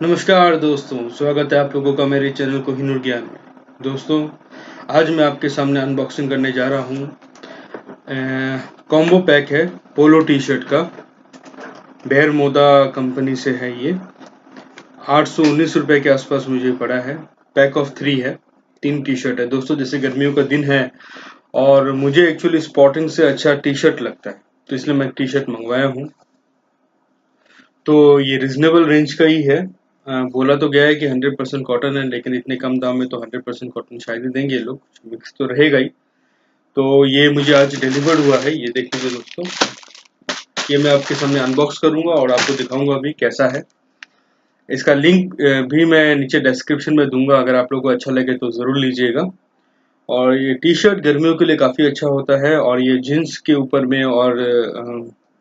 नमस्कार दोस्तों, स्वागत है आप लोगों का मेरे चैनल कोहिनूर ज्ञान में। दोस्तों, आज मैं आपके सामने अनबॉक्सिंग करने जा रहा हूँ। कॉम्बो पैक है पोलो टी शर्ट का, बेर मोदा कंपनी से है ये। 819 रुपये के आसपास मुझे पड़ा है। पैक ऑफ 3 है, 3 टी शर्ट है। दोस्तों, जैसे गर्मियों का दिन है और मुझे एक्चुअली स्पॉटिंग से अच्छा टी शर्ट लगता है, तो इसलिए मैं टी शर्ट मंगवाया हूँ। तो ये रिजनेबल रेंज का ही है। बोला तो गया है कि 100% कॉटन है, लेकिन इतने कम दाम में तो 100% कॉटन शायद ही देंगे ये लोग, मिक्स तो रहेगा ही। तो ये मुझे आज डिलीवर्ड हुआ है, ये देख लीजिए दोस्तों। ये मैं आपके सामने अनबॉक्स करूंगा और आपको दिखाऊंगा अभी कैसा है। इसका लिंक भी मैं नीचे डिस्क्रिप्शन में दूंगा, अगर आप लोगों को अच्छा लगे तो ज़रूर लीजिएगा। और ये टी शर्ट गर्मियों के लिए काफ़ी अच्छा होता है, और ये जीन्स के ऊपर में और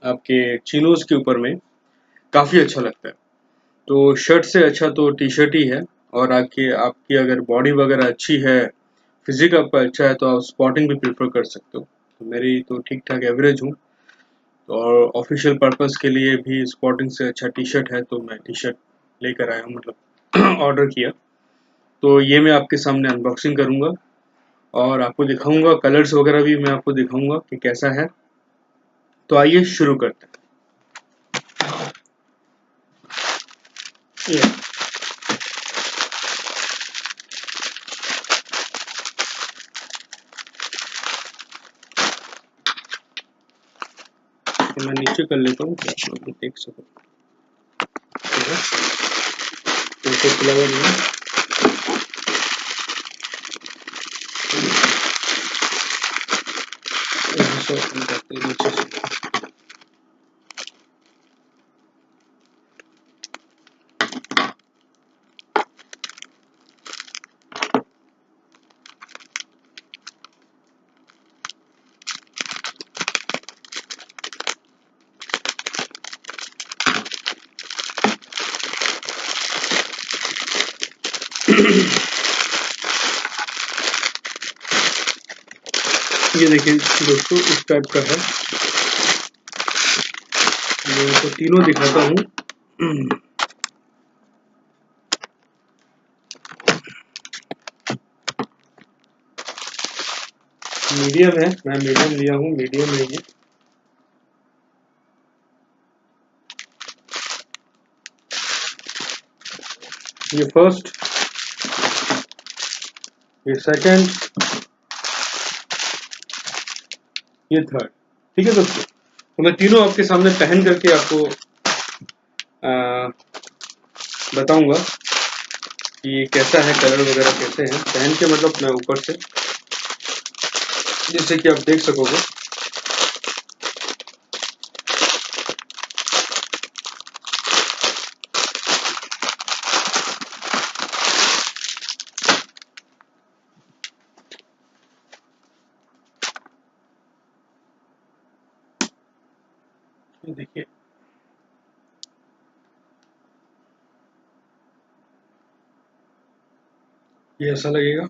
आपके चिनोज के ऊपर में काफ़ी अच्छा लगता है। तो शर्ट से अच्छा तो टी शर्ट ही है। और आपकी अगर बॉडी वगैरह अच्छी है, फिजिक आपका अच्छा है, तो आप स्पॉटिंग भी प्रेफर कर सकते हो। तो मेरी तो ठीक ठाक एवरेज हूँ, और ऑफिशियल पर्पस के लिए भी स्पॉटिंग से अच्छा टी शर्ट है, तो मैं टी शर्ट लेकर आया हूँ, मतलब ऑर्डर किया। तो ये मैं आपके सामने अनबॉक्सिंग करूँगा और आपको दिखाऊंगा, कलर्स वगैरह भी मैं आपको दिखाऊंगा कि कैसा है। तो आइए शुरू करते हैं। तो मैं नीचे कर लेता हूँ कि आप लोग देख सको। तो इसको खुला हुआ नहीं है। यहाँ से ओपन करते हैं नीचे से। ये देखिए दोस्तों, इस टाइप का है। मैं आपको तीनों दिखाता हूँ। मीडियम है, मैं मीडियम लिया हूँ, मीडियम है ये फर्स्ट, ये सेकंड, ये थर्ड। ठीक है दोस्तों, तो मैं तीनों आपके सामने पहन करके आपको बताऊंगा कि ये कैसा है, कलर वगैरह कैसे हैं। पहन के मतलब मैं ऊपर से, जिससे कि आप देख सकोगे। देखिए, ये ऐसा लगेगा।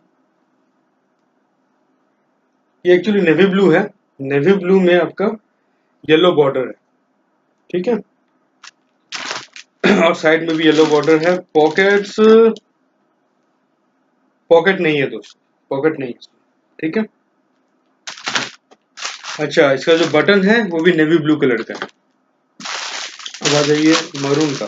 ये एक्चुअली नेवी ब्लू है, नेवी ब्लू में आपका येलो बॉर्डर है। ठीक है, और साइड में भी येलो बॉर्डर है। पॉकेट नहीं है दोस्तों, पॉकेट नहीं है इसमें। ठीक है। अच्छा, इसका जो बटन है वो भी नेवी ब्लू कलर का है। अब आ जाइए मरून का।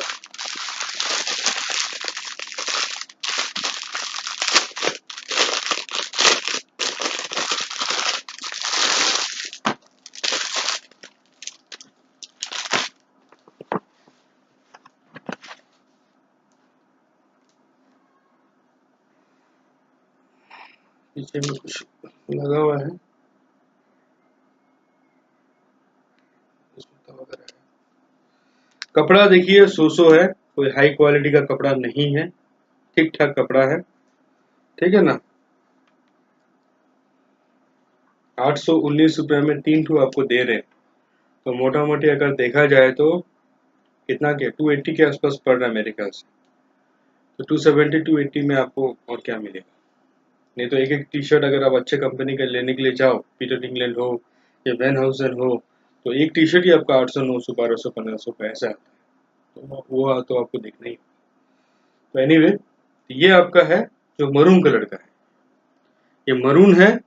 पीछे में कुछ लगा हुआ है, कपड़ा देखिए सो है, कोई हाई क्वालिटी का कपड़ा नहीं है, ठीक ठाक कपड़ा है। ठीक है ना। 819 रुपये में 3 ठो आपको दे रहे हैं, तो मोटा मोटी अगर देखा जाए तो कितना के 280 के आसपास पड़ रहा है मेरे ख्याल से। तो 270 280 में आपको और क्या मिलेगा। नहीं तो एक एक टी शर्ट अगर आप अच्छे कंपनी का लेने के लिए जाओ, पीटर इंग्लैंड हो या वैन हाउसन हो, तो एक टी शर्ट ही आपका 800 900 1200 1500 का ऐसा आता है। तो वो तो आपको देखना ही। तो एनीवे ये आपका है जो मरून कलर का है, ये मरून है,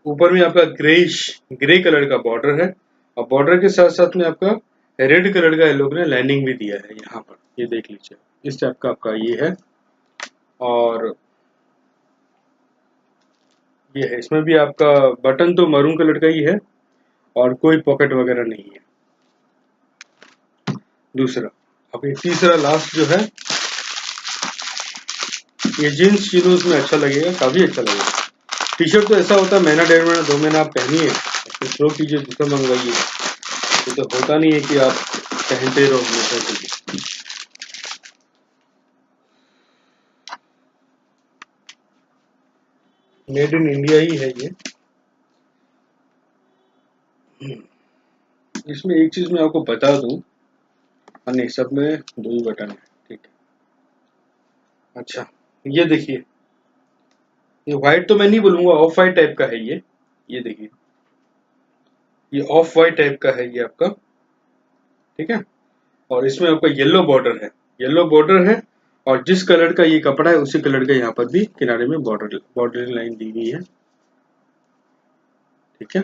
ऊपर में आपका ग्रे कलर का बॉर्डर है और बॉर्डर के साथ साथ में आपका रेड कलर का लोग ने लाइनिंग भी दिया है यहाँ पर, ये देख लीजिए इस टाइप का आपका ये है। और ये है, इसमें भी आपका बटन तो मरून कलर का ही है और कोई पॉकेट वगैरह नहीं है। दूसरा, अब ये तीसरा लास्ट जो है, ये जीन्स चिनोज में अच्छा लगेगा, काफी अच्छा लगेगा। टी शर्ट तो ऐसा होता है महीना 1.5 महीना 2 महीना आप पहनिए तो थ्रो कीजिए, दूसरा मंगवाइए, तो होता नहीं है कि आप पहनते रहो हमेशा के लिए। मेड इन इंडिया ही है ये। इसमें एक चीज मैं आपको बता दूं, नहीं सब में 2 ही बटन है, ठीक है। अच्छा ये देखिए, ये व्हाइट तो मैं नहीं बोलूंगा, ऑफ वाइट टाइप का है ये देखिए, ये ऑफ वाइट टाइप का है ये आपका, ठीक है। और इसमें आपका येलो बॉर्डर है और जिस कलर का ये कपड़ा है उसी कलर का यहाँ पर भी किनारे में बॉर्डर लाइन दी हुई है, ठीक है।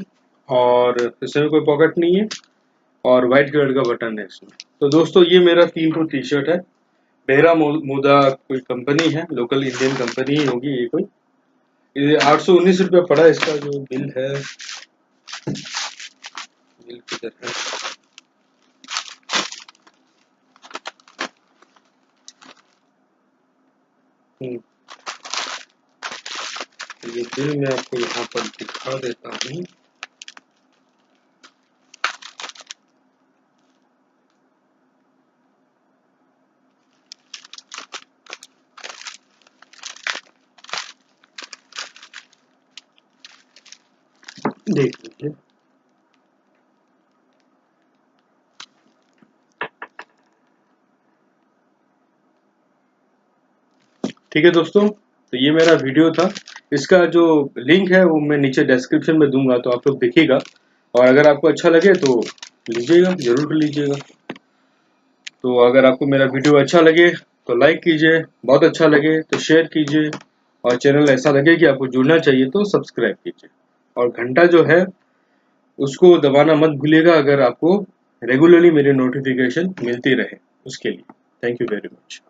और इसमें कोई पॉकेट नहीं है और व्हाइट कलर का बटन है इसमें। तो दोस्तों ये मेरा 3 ठो टी शर्ट है। बेहरा मोदा कोई कंपनी है, लोकल इंडियन कंपनी ही होगी ये कोई। ये 819 रुपया पड़ा, इसका जो बिल है, बिल किधर है, ये बिल मैं आपको यहाँ पर दिखा देता हूँ। देख लीजिए, ठीक है दोस्तों। तो ये मेरा वीडियो था, इसका जो लिंक है वो मैं नीचे डिस्क्रिप्शन में दूंगा, तो आप लोग देखिएगा और अगर आपको अच्छा लगे तो लीजिएगा, जरूर लीजिएगा। तो अगर आपको मेरा वीडियो अच्छा लगे तो लाइक कीजिए, बहुत अच्छा लगे तो शेयर कीजिए और चैनल ऐसा लगे कि आपको जुड़ना चाहिए तो सब्सक्राइब कीजिए और घंटा जो है उसको दबाना मत भूलिएगा, अगर आपको रेगुलरली मेरी नोटिफिकेशन मिलती रहे उसके लिए। Thank you very much.